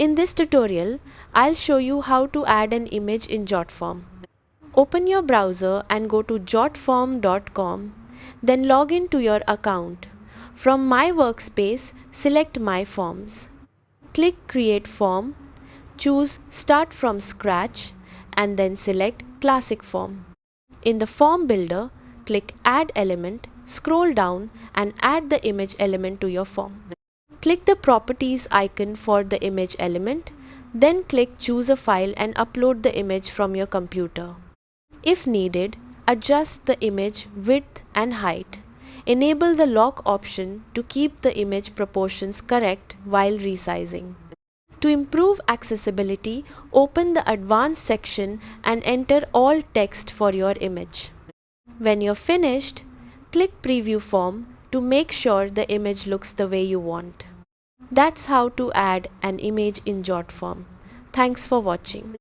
In this tutorial, I'll show you how to add an image in Jotform. Open your browser and go to jotform.com, then log in to your account. From My Workspace, select My Forms. Click Create Form, choose Start from Scratch, and then select Classic Form. In the Form Builder, click Add Element, scroll down and add the image element to your form. Click the Properties icon for the image element, then click Choose a file and upload the image from your computer. If needed, adjust the image width and height. Enable the lock option to keep the image proportions correct while resizing. To improve accessibility, open the Advanced section and enter all text for your image. When you're finished, click Preview Form to make sure the image looks the way you want. That's how to add an image in Jotform. Thanks for watching.